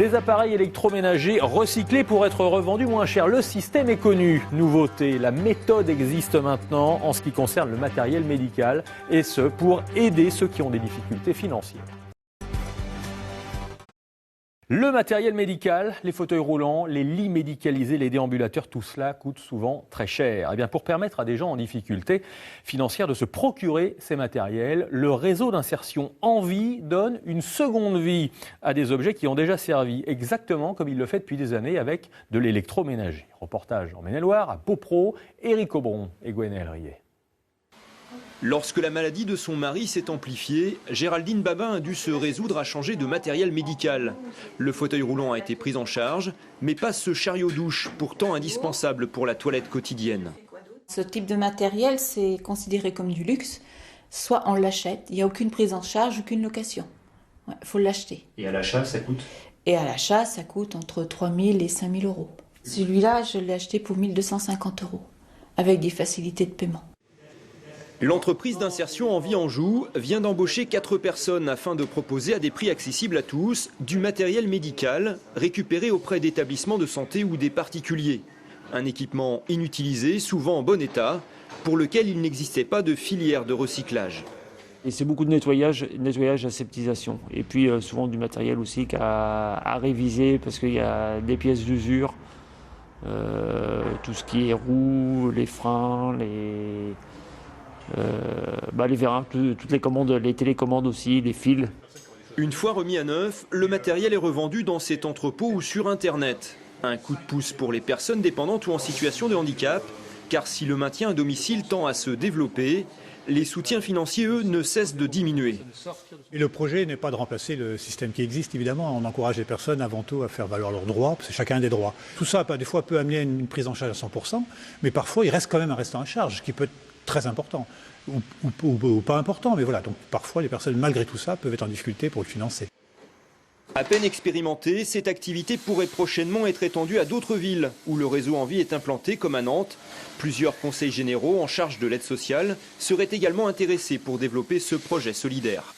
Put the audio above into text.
Des appareils électroménagers recyclés pour être revendus moins cher. Le système est connu. Nouveauté, la méthode existe maintenant en ce qui concerne le matériel médical, et ce pour aider ceux qui ont des difficultés financières. Le matériel médical, les fauteuils roulants, les lits médicalisés, les déambulateurs, tout cela coûte souvent très cher. Et bien pour permettre à des gens en difficulté financière de se procurer ces matériels, le réseau d'insertion Envie donne une seconde vie à des objets qui ont déjà servi, exactement comme il le fait depuis des années avec de l'électroménager. Reportage en Maine-et-Loire, à Beaupro, Éric Aubron et Gwenaëlle Riet. Lorsque la maladie de son mari s'est amplifiée, Géraldine Babin a dû se résoudre à changer de matériel médical. Le fauteuil roulant a été pris en charge, mais pas ce chariot-douche, pourtant indispensable pour la toilette quotidienne. Ce type de matériel, c'est considéré comme du luxe. Soit on l'achète, il n'y a aucune prise en charge, aucune location. Il faut l'acheter. Et à l'achat, ça coûte ? Et à l'achat, ça coûte entre 3 000 et 5 000 euros. Celui-là, je l'ai acheté pour 1 250 euros, avec des facilités de paiement. L'entreprise d'insertion Envie Anjou vient d'embaucher 4 personnes afin de proposer à des prix accessibles à tous du matériel médical récupéré auprès d'établissements de santé ou des particuliers. Un équipement inutilisé, souvent en bon état, pour lequel il n'existait pas de filière de recyclage. Et c'est beaucoup de nettoyage, aseptisation. Et puis souvent du matériel aussi à réviser parce qu'il y a des pièces d'usure, tout ce qui est roues, les freins, les vérins, toutes les commandes, les télécommandes aussi, les fils. Une fois remis à neuf, le matériel est revendu dans cet entrepôt ou sur Internet. Un coup de pouce pour les personnes dépendantes ou en situation de handicap, car si le maintien à domicile tend à se développer, les soutiens financiers, eux, ne cessent de diminuer. Et le projet n'est pas de remplacer le système qui existe, évidemment. On encourage les personnes avant tout à faire valoir leurs droits, parce que chacun a des droits. Tout ça, des fois, peut amener une prise en charge à 100%, mais parfois, il reste quand même un restant à charge, qui peut être très important, ou pas important, mais voilà. Donc parfois, les personnes, malgré tout ça, peuvent être en difficulté pour le financer. À peine expérimentée, cette activité pourrait prochainement être étendue à d'autres villes où le réseau Envie est implanté, comme à Nantes. Plusieurs conseils généraux en charge de l'aide sociale seraient également intéressés pour développer ce projet solidaire.